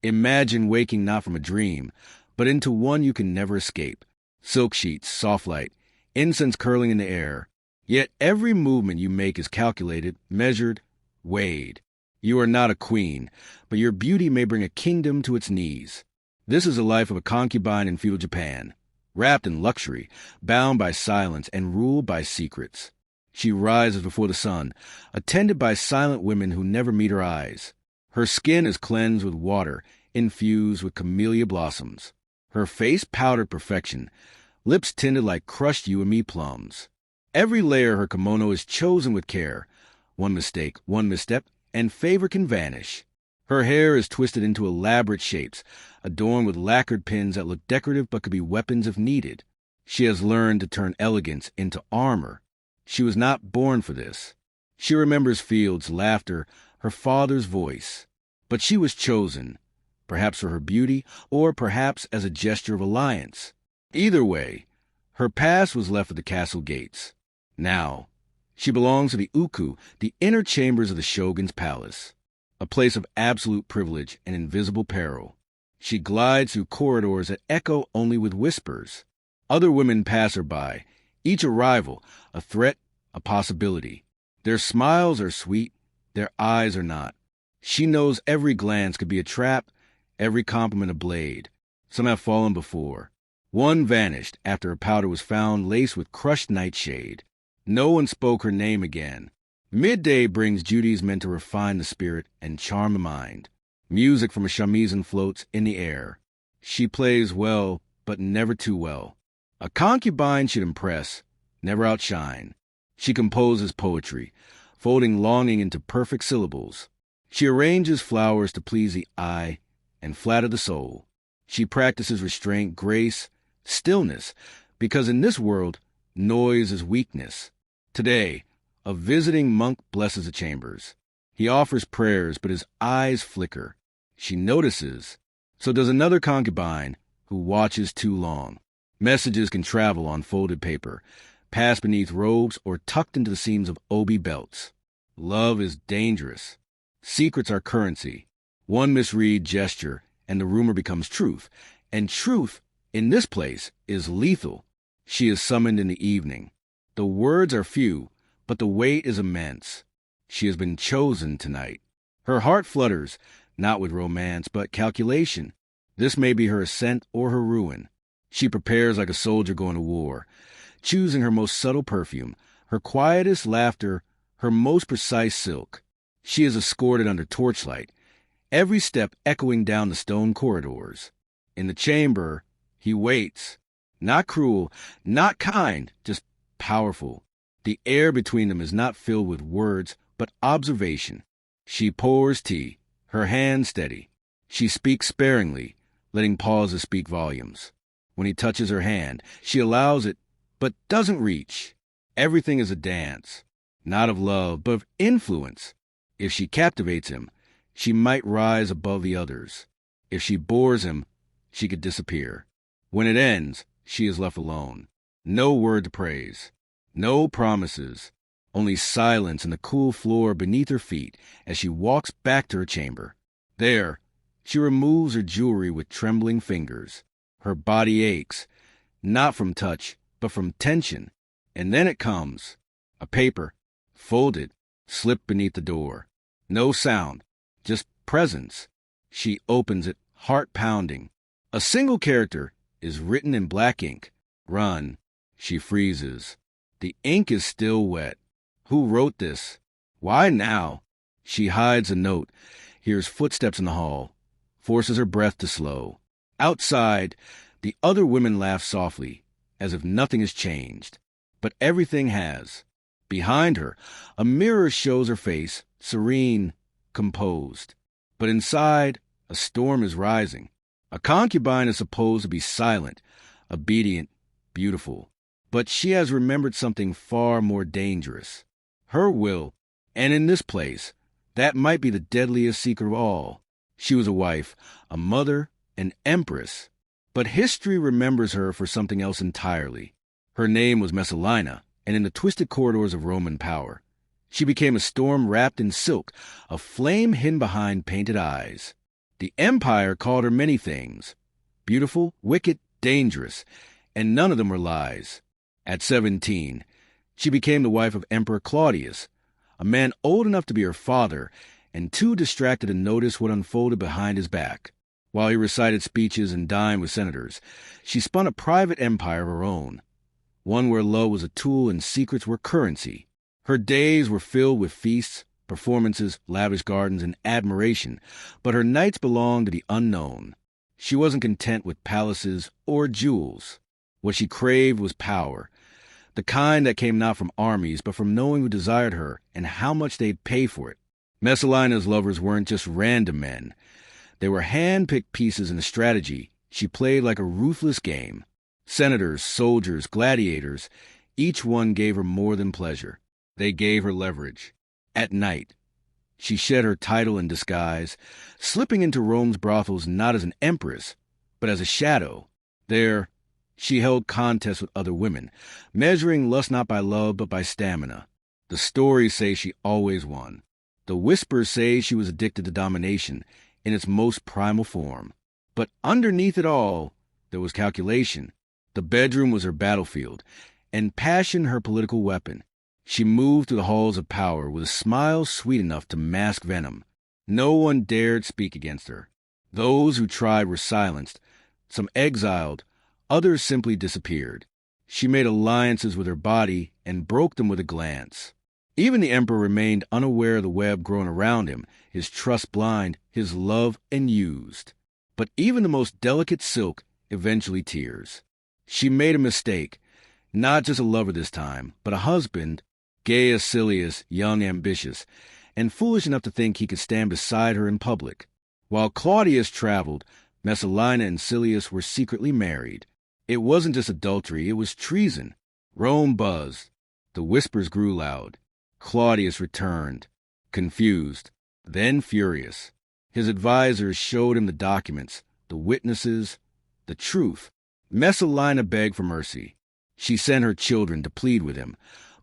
Imagine waking not from a dream, but into one you can never escape. Silk sheets, soft light, incense curling in the air. Yet every movement you make is calculated, measured, weighed. You are not a queen, but your beauty may bring a kingdom to its knees. This is the life of a concubine in feudal Japan, wrapped in luxury, bound by silence, and ruled by secrets. She rises before the sun, attended by silent women who never meet her eyes. Her skin is cleansed with water, infused with camellia blossoms. Her face powdered perfection, lips tinted like crushed you and me plums. Every layer of her kimono is chosen with care. One mistake, one misstep, and favor can vanish. Her hair is twisted into elaborate shapes, adorned with lacquered pins that look decorative but could be weapons if needed. She has learned to turn elegance into armor. She was not born for this. She remembers fields, laughter, her father's voice. But she was chosen, perhaps for her beauty, or perhaps as a gesture of alliance. Either way, her past was left at the castle gates. Now, she belongs to the uku, the inner chambers of the shogun's palace, a place of absolute privilege and invisible peril. She glides through corridors that echo only with whispers. Other women pass her by, each a rival, a threat, a possibility. Their smiles are sweet, their eyes are not. She knows every glance could be a trap, every compliment a blade. Some have fallen before. One vanished after her powder was found laced with crushed nightshade. No one spoke her name again. Midday brings duties meant to refine the spirit and charm the mind. Music from a shamisen floats in the air. She plays well, but never too well. A concubine should impress, never outshine. She composes poetry, folding longing into perfect syllables. She arranges flowers to please the eye and flatter the soul. She practices restraint, grace, stillness, because in this world, noise is weakness. Today, a visiting monk blesses the chambers. He offers prayers, but his eyes flicker. She notices. So does another concubine who watches too long. Messages can travel on folded paper, pass beneath robes, or tucked into the seams of obi belts. Love is dangerous. Secrets are currency. One misread gesture, and the rumor becomes truth. And truth, in this place, is lethal. She is summoned in the evening. The words are few, but the weight is immense. She has been chosen tonight. Her heart flutters, not with romance, but calculation. This may be her ascent or her ruin. She prepares like a soldier going to war, choosing her most subtle perfume, her quietest laughter, her most precise silk. She is escorted under torchlight, every step echoing down the stone corridors. In the chamber, he waits. Not cruel, not kind, just powerful. The air between them is not filled with words, but observation. She pours tea, her hand steady. She speaks sparingly, letting pauses speak volumes. When he touches her hand, she allows it, but doesn't reach. Everything is a dance, not of love, but of influence. If she captivates him, she might rise above the others. If she bores him, she could disappear. When it ends, she is left alone. No word to praise. No promises. Only silence and the cool floor beneath her feet as she walks back to her chamber. There, she removes her jewelry with trembling fingers. Her body aches, not from touch, but from tension. And then it comes. A paper, folded, slipped beneath the door. No sound, just presence. She opens it, heart pounding. A single character is written in black ink. Run. She freezes. The ink is still wet. Who wrote this? Why now? She hides a note, hears footsteps in the hall, forces her breath to slow. Outside, the other women laugh softly, as if nothing has changed. But everything has. Behind her, a mirror shows her face, serene, composed. But inside, a storm is rising. A concubine is supposed to be silent, obedient, beautiful. But she has remembered something far more dangerous. Her will, and in this place, that might be the deadliest secret of all. She was a wife, a mother, an empress. But history remembers her for something else entirely. Her name was Messalina, and in the twisted corridors of Roman power, she became a storm wrapped in silk, a flame hidden behind painted eyes. The empire called her many things: beautiful, wicked, dangerous, and none of them were lies. At 17, she became the wife of Emperor Claudius, a man old enough to be her father and too distracted to notice what unfolded behind his back. While he recited speeches and dined with senators, she spun a private empire of her own, one where love was a tool and secrets were currency. Her days were filled with feasts, performances, lavish gardens, and admiration, but her nights belonged to the unknown. She wasn't content with palaces or jewels. What she craved was power, the kind that came not from armies, but from knowing who desired her and how much they'd pay for it. Messalina's lovers weren't just random men. They were hand-picked pieces in a strategy she played like a ruthless game. Senators, soldiers, gladiators, each one gave her more than pleasure. They gave her leverage. At night, she shed her title in disguise, slipping into Rome's brothels not as an empress, but as a shadow. There, she held contests with other women, measuring lust not by love but by stamina. The stories say she always won. The whispers say she was addicted to domination in its most primal form. But underneath it all, there was calculation. The bedroom was her battlefield, and passion her political weapon. She moved through the halls of power with a smile sweet enough to mask venom. No one dared speak against her. Those who tried were silenced, some exiled, others simply disappeared. She made alliances with her body and broke them with a glance. Even the emperor remained unaware of the web growing around him, his trust blind, his love unused. But even the most delicate silk eventually tears. She made a mistake, not just a lover this time, but a husband. Gaius Silius, young, ambitious, and foolish enough to think he could stand beside her in public. While Claudius traveled, Messalina and Silius were secretly married. It wasn't just adultery, it was treason. Rome buzzed. The whispers grew loud. Claudius returned, confused, then furious. His advisors showed him the documents, the witnesses, the truth. Messalina begged for mercy. She sent her children to plead with him,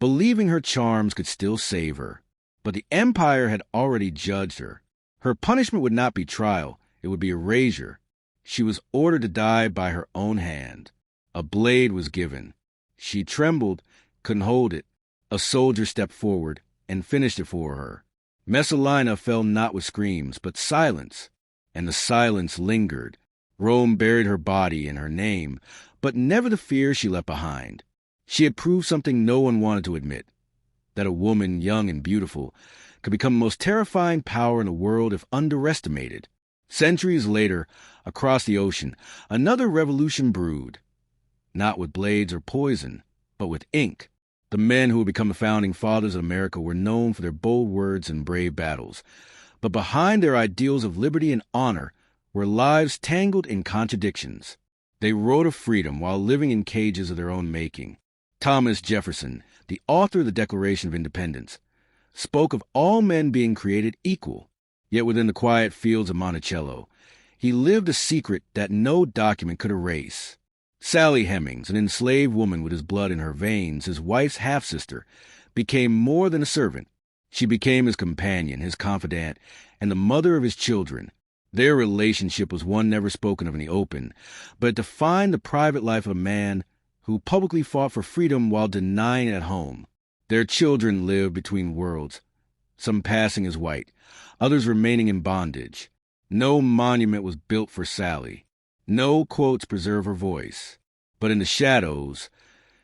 believing her charms could still save her. But the empire had already judged her. Her punishment would not be trial, it would be erasure. She was ordered to die by her own hand. A blade was given. She trembled, couldn't hold it. A soldier stepped forward and finished it for her. Messalina fell not with screams, but silence, and the silence lingered. Rome buried her body and her name, but never the fear she left behind. She had proved something no one wanted to admit, that a woman, young and beautiful, could become the most terrifying power in the world if underestimated. Centuries later, across the ocean, another revolution brewed, not with blades or poison, but with ink. The men who would become the founding fathers of America were known for their bold words and brave battles, but behind their ideals of liberty and honor were lives tangled in contradictions. They wrote of freedom while living in cages of their own making. Thomas Jefferson, the author of the Declaration of Independence, spoke of all men being created equal, yet within the quiet fields of Monticello, he lived a secret that no document could erase. Sally Hemings, an enslaved woman with his blood in her veins, his wife's half-sister, became more than a servant. She became his companion, his confidant, and the mother of his children. Their relationship was one never spoken of in the open, but it defined the private life of a man who publicly fought for freedom while denying it at home. Their children lived between worlds, some passing as white, others remaining in bondage. No monument was built for Sally. No quotes preserve her voice. But in the shadows,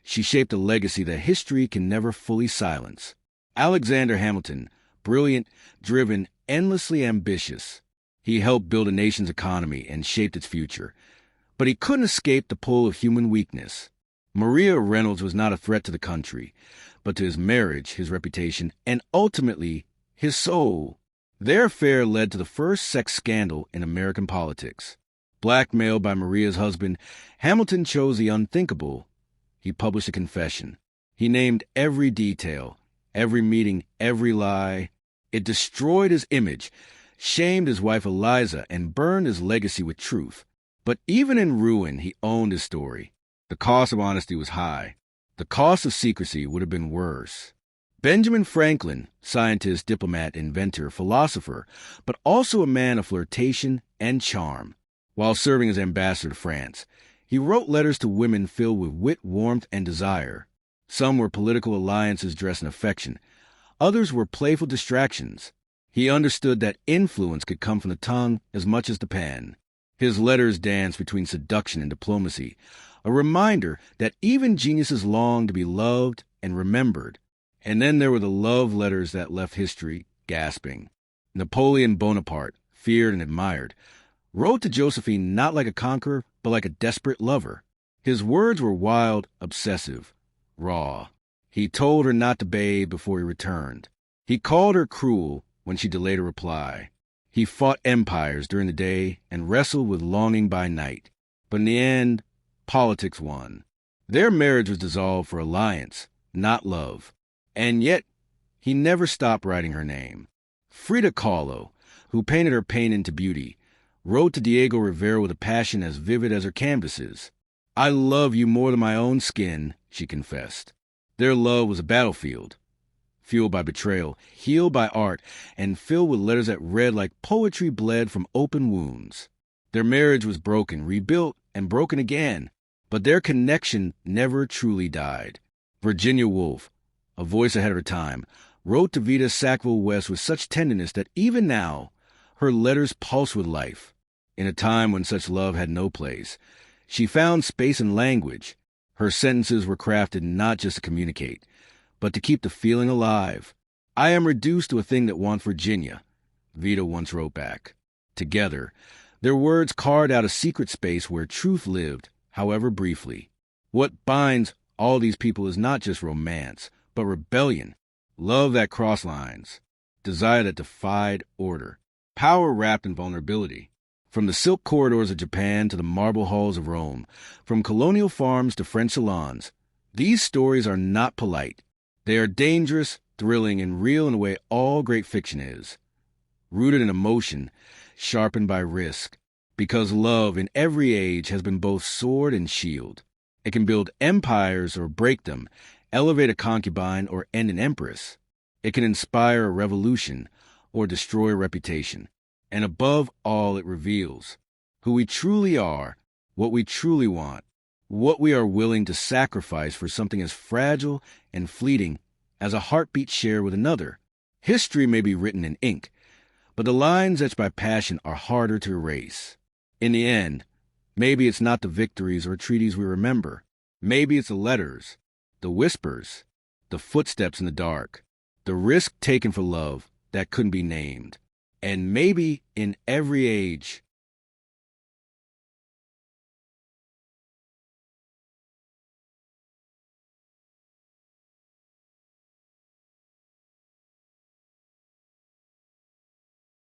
she shaped a legacy that history can never fully silence. Alexander Hamilton, brilliant, driven, endlessly ambitious. He helped build a nation's economy and shaped its future. But he couldn't escape the pull of human weakness. Maria Reynolds was not a threat to the country, but to his marriage, his reputation, and ultimately, his soul. Their affair led to the first sex scandal in American politics. Blackmailed by Maria's husband, Hamilton chose the unthinkable. He published a confession. He named every detail, every meeting, every lie. It destroyed his image, shamed his wife Eliza, and burned his legacy with truth. But even in ruin, he owned his story. The cost of honesty was high. The cost of secrecy would have been worse. Benjamin Franklin, scientist, diplomat, inventor, philosopher, but also a man of flirtation and charm. While serving as ambassador to France, he wrote letters to women filled with wit, warmth, and desire. Some were political alliances dressed in affection. Others were playful distractions. He understood that influence could come from the tongue as much as the pen. His letters danced between seduction and diplomacy, a reminder that even geniuses long to be loved and remembered. And then there were the love letters that left history gasping. Napoleon Bonaparte, feared and admired, wrote to Josephine not like a conqueror, but like a desperate lover. His words were wild, obsessive, raw. He told her not to bathe before he returned. He called her cruel when she delayed a reply. He fought empires during the day and wrestled with longing by night. But in the end, politics won. Their marriage was dissolved for alliance, not love. And yet, he never stopped writing her name. Frida Kahlo, who painted her pain into beauty, wrote to Diego Rivera with a passion as vivid as her canvases. "I love you more than my own skin," she confessed. Their love was a battlefield, fueled by betrayal, healed by art, and filled with letters that read like poetry bled from open wounds. Their marriage was broken, rebuilt, and broken again, but their connection never truly died. Virginia Woolf, a voice ahead of her time, wrote to Vita Sackville West with such tenderness that even now, her letters pulse with life. In a time when such love had no place, she found space in language. Her sentences were crafted not just to communicate, but to keep the feeling alive. "I am reduced to a thing that wants Virginia," Vita once wrote back. Together, their words carved out a secret space where truth lived, however briefly. What binds all these people is not just romance, but rebellion, love that crossed lines, desire that defied order, power wrapped in vulnerability. From the silk corridors of Japan to the marble halls of Rome, from colonial farms to French salons, these stories are not polite. They are dangerous, thrilling, and real in a way all great fiction is. Rooted in emotion, sharpened by risk, because love in every age has been both sword and shield. It can build empires or break them, elevate a concubine or end an empress. It can inspire a revolution or destroy a reputation. And above all, it reveals who we truly are, what we truly want, what we are willing to sacrifice for something as fragile and fleeting as a heartbeat shared with another. History may be written in ink, but the lines etched by passion are harder to erase. In the end, maybe it's not the victories or treaties we remember. Maybe it's the letters, the whispers, the footsteps in the dark, the risk taken for love that couldn't be named. And maybe in every age,